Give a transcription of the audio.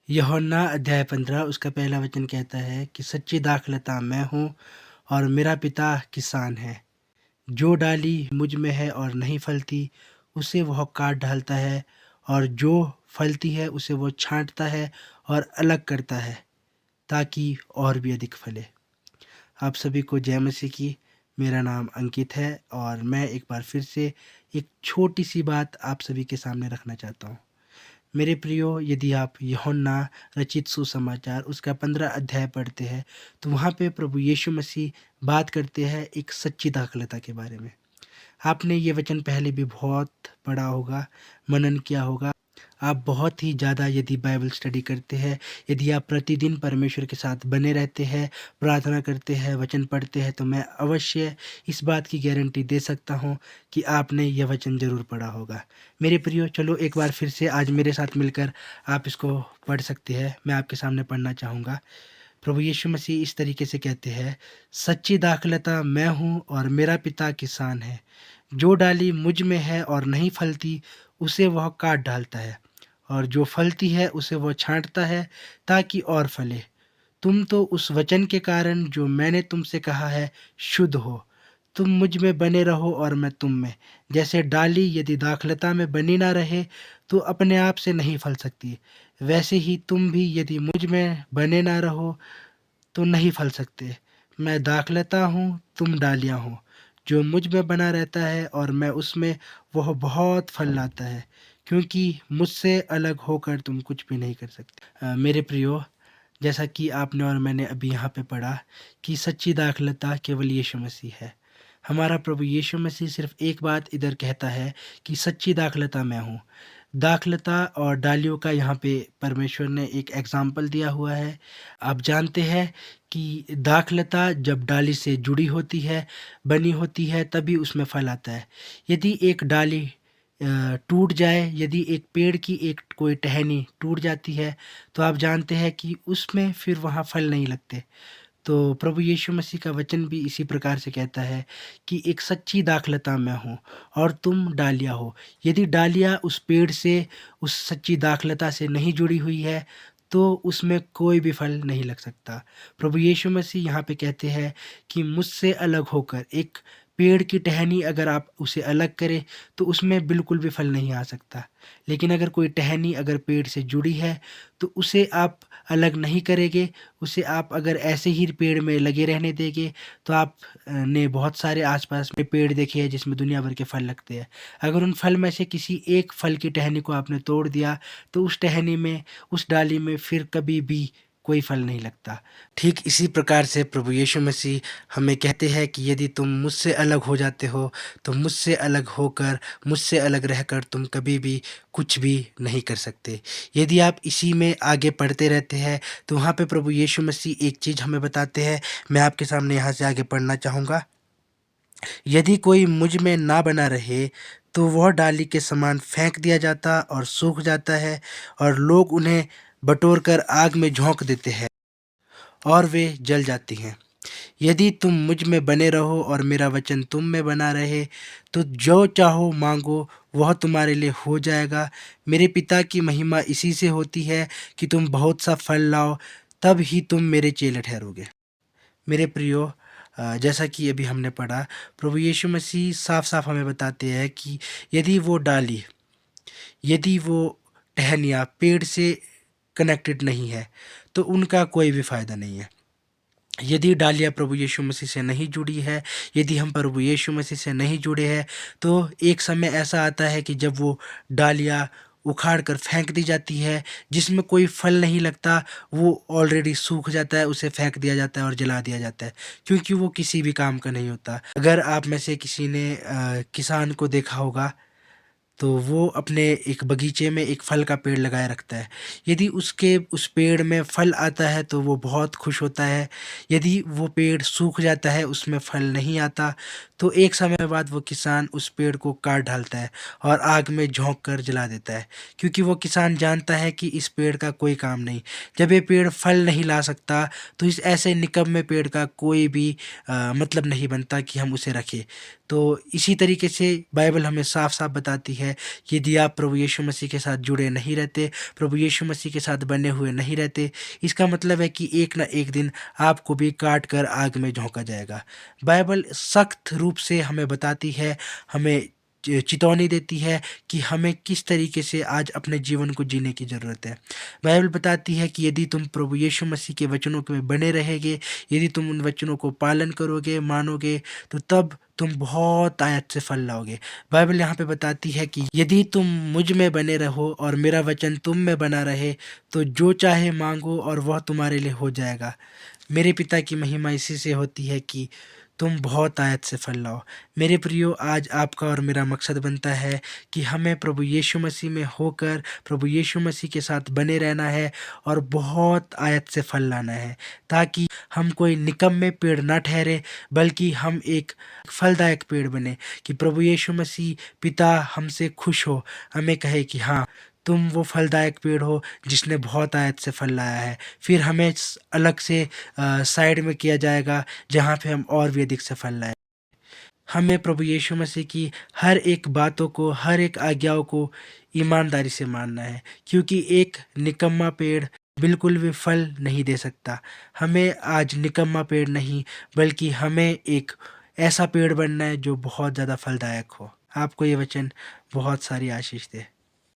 यूहन्ना अध्याय 15 उसका पहला वचन कहता है कि सच्ची दाखलता मैं हूँ और मेरा पिता किसान है। जो डाली मुझ में है और नहीं फलती, उसे वह काट डालता है, और जो फलती है उसे वो छाँटता है और अलग करता है, ताकि और भी अधिक फले। आप सभी को जय मसीह की। मेरा नाम अंकित है और मैं एक बार फिर से एक छोटी-सी बात आप सभी के सामने रखना चाहता हूँ। मेरे प्रियो, यदि आप यूहन्ना रचित सुसमाचार उसका 15 अध्याय पढ़ते हैं, तो वहाँ पे प्रभु यीशु मसीह बात करते हैं एक सच्ची दाखलता के बारे में। आपने ये वचन पहले भी बहुत पढ़ा होगा, मनन किया होगा। आप बहुत ही ज़्यादा यदि बाइबल स्टडी करते हैं, यदि आप प्रतिदिन परमेश्वर के साथ बने रहते हैं, प्रार्थना करते हैं, वचन पढ़ते हैं, तो मैं अवश्य इस बात की गारंटी दे सकता हूँ कि आपने यह वचन ज़रूर पढ़ा होगा। मेरे प्रियो, चलो एक बार फिर से आज मेरे साथ मिलकर आप इसको पढ़ सकते हैं। मैं आपके सामने पढ़ना चाहूँगा। प्रभु यीशु मसीह इस तरीके से कहते हैं, सच्ची दाखलता मैं हूँ और मेरा पिता किसान है। जो डाली मुझ में है और नहीं फलती, उसे वह काट डालता है, और जो फलती है उसे वह छाँटता है, ताकि और फले। तुम तो उस वचन के कारण जो मैंने तुमसे कहा है शुद्ध हो। तुम मुझ में बने रहो और मैं तुम में। जैसे डाली यदि दाखलता में बनी ना रहे, तो अपने आप से नहीं फल सकती, वैसे ही तुम भी यदि मुझ में बने ना रहो तो नहीं फल सकते। मैं दाखलता हूँ, तुम डालियाँ हो। जो मुझ में बना रहता है और मैं उसमें, वह बहुत फल लाता है, क्योंकि मुझसे अलग होकर तुम कुछ भी नहीं कर सकते। मेरे प्रियो, जैसा कि आपने और मैंने अभी यहाँ पे पढ़ा कि सच्ची दाखलता केवल यीशु मसीह है। हमारा प्रभु यीशु मसीह सिर्फ एक बात इधर कहता है कि सच्ची दाखलता मैं हूँ। दाखलता और डालियों का यहाँ पे परमेश्वर ने एक एग्ज़ाम्पल दिया हुआ है। आप जानते हैं कि दाखलता जब डाली से जुड़ी होती है, बनी होती है, तभी उसमें फल आता है। यदि एक डाली टूट जाए, यदि एक पेड़ की एक कोई टहनी टूट जाती है, तो आप जानते हैं कि उसमें फिर वहाँ फल नहीं लगते। तो प्रभु यीशु मसीह का वचन भी इसी प्रकार से कहता है कि एक सच्ची दाखलता मैं हूँ और तुम डालियाँ हो। यदि डालियाँ उस पेड़ से, उस सच्ची दाखलता से नहीं जुड़ी हुई है, तो उसमें कोई भी फल नहीं लग सकता। प्रभु यीशु मसीह यहाँ पे कहते हैं कि मुझसे अलग होकर एक पेड़ की टहनी अगर आप उसे अलग करें, तो उसमें बिल्कुल भी फल नहीं आ सकता। लेकिन अगर कोई टहनी अगर पेड़ से जुड़ी है, तो उसे आप अलग नहीं करेंगे, उसे आप अगर ऐसे ही पेड़ में लगे रहने देंगे, तो आप ने बहुत सारे आसपास में पेड़ देखे हैं जिसमें दुनिया भर के फल लगते हैं। अगर उन फल में से किसी एक फल की टहनी को आपने तोड़ दिया, तो उस टहनी में, उस डाली में फिर कभी भी कोई फल नहीं लगता। ठीक इसी प्रकार से प्रभु यीशु मसीह हमें कहते हैं कि यदि तुम मुझसे अलग हो जाते हो, तो मुझसे अलग होकर, मुझसे अलग रहकर तुम कभी भी कुछ भी नहीं कर सकते। यदि आप इसी में आगे पढ़ते रहते हैं, तो वहाँ पे प्रभु यीशु मसीह एक चीज़ हमें बताते हैं। मैं आपके सामने यहाँ से आगे पढ़ना चाहूँगा। यदि कोई मुझ में ना बना रहे, तो वह डाली के समान फेंक दिया जाता और सूख जाता है, और लोग उन्हें बटोर कर आग में झोंक देते हैं और वे जल जाती हैं। यदि तुम मुझ में बने रहो और मेरा वचन तुम में बना रहे, तो जो चाहो मांगो वह तुम्हारे लिए हो जाएगा। मेरे पिता की महिमा इसी से होती है कि तुम बहुत सा फल लाओ, तब ही तुम मेरे चेले ठहरोगे। मेरे प्रियो, जैसा कि अभी हमने पढ़ा, प्रभु यीशु मसीह साफ साफ हमें बताते हैं कि यदि वो डाली, यदि वो टहनियाँ पेड़ से कनेक्टेड नहीं है, तो उनका कोई भी फ़ायदा नहीं है। यदि डालियाँ प्रभु यीशु मसीह से नहीं जुड़ी है, यदि हम प्रभु यीशु मसीह से नहीं जुड़े हैं, तो एक समय ऐसा आता है कि जब वो डालियाँ उखाड़ कर फेंक दी जाती है, जिसमें कोई फल नहीं लगता, वो ऑलरेडी सूख जाता है, उसे फेंक दिया जाता है और जला दिया जाता है, क्योंकि वो किसी भी काम का नहीं होता। अगर आप में से किसी ने किसान को देखा होगा, तो वो अपने एक बगीचे में एक फल का पेड़ लगाए रखता है। यदि उसके उस पेड़ में फल आता है, तो वो बहुत खुश होता है। यदि वो पेड़ सूख जाता है, उसमें फल नहीं आता, तो एक समय बाद वो किसान उस पेड़ को काट डालता है और आग में झोंक कर जला देता है, क्योंकि वो किसान जानता है कि इस पेड़ का कोई काम नहीं। जब ये पेड़ फल नहीं ला सकता, तो इस ऐसे निकम्मे पेड़ का कोई भी मतलब नहीं बनता कि हम उसे रखें। तो इसी तरीके से बाइबल हमें साफ-साफ बताती है है। यदि आप प्रभु यीशु मसीह के साथ जुड़े नहीं रहते, प्रभु यीशु मसीह के साथ बने हुए नहीं रहते, इसका मतलब है कि एक ना एक दिन आपको भी काट कर आग में झोंका जाएगा। बाइबल सख्त रूप से हमें बताती है, हमें चेतावनी देती है कि हमें किस तरीके से आज अपने जीवन को जीने की ज़रूरत है। बाइबल बताती है कि यदि तुम प्रभु यीशु मसीह के वचनों में बने रहेंगे, यदि तुम उन वचनों को पालन करोगे, मानोगे, तो तब तुम बहुत आयत से फल लाओगे। बाइबल यहाँ पे बताती है कि यदि तुम मुझ में बने रहो और मेरा वचन तुम में बना रहे, तो जो चाहे मांगो और वह तुम्हारे लिए हो जाएगा। मेरे पिता की महिमा इसी से होती है कि तुम बहुत आयत से फल लाओ। मेरे प्रियो, आज आपका और मेरा मकसद बनता है कि हमें प्रभु यीशु मसीह में होकर प्रभु यीशु मसीह के साथ बने रहना है और बहुत आयत से फल लाना है, ताकि हम कोई निकम्मे पेड़ ना ठहरे, बल्कि हम एक फलदायक पेड़ बने, कि प्रभु यीशु मसीह पिता हमसे खुश हो, हमें कहे कि हाँ, तुम वो फलदायक पेड़ हो जिसने बहुत आयत से फल लाया है। फिर हमें अलग से साइड में किया जाएगा, जहाँ पे हम और भी अधिक से फल लाएं। हमें प्रभु यीशु मसीह की हर एक बातों को, हर एक आज्ञाओं को ईमानदारी से मानना है, क्योंकि एक निकम्मा पेड़ बिल्कुल भी फल नहीं दे सकता। हमें आज निकम्मा पेड़ नहीं, बल्कि हमें एक ऐसा पेड़ बनना है जो बहुत ज़्यादा फलदायक हो। आपको ये वचन बहुत सारी आशीष दे।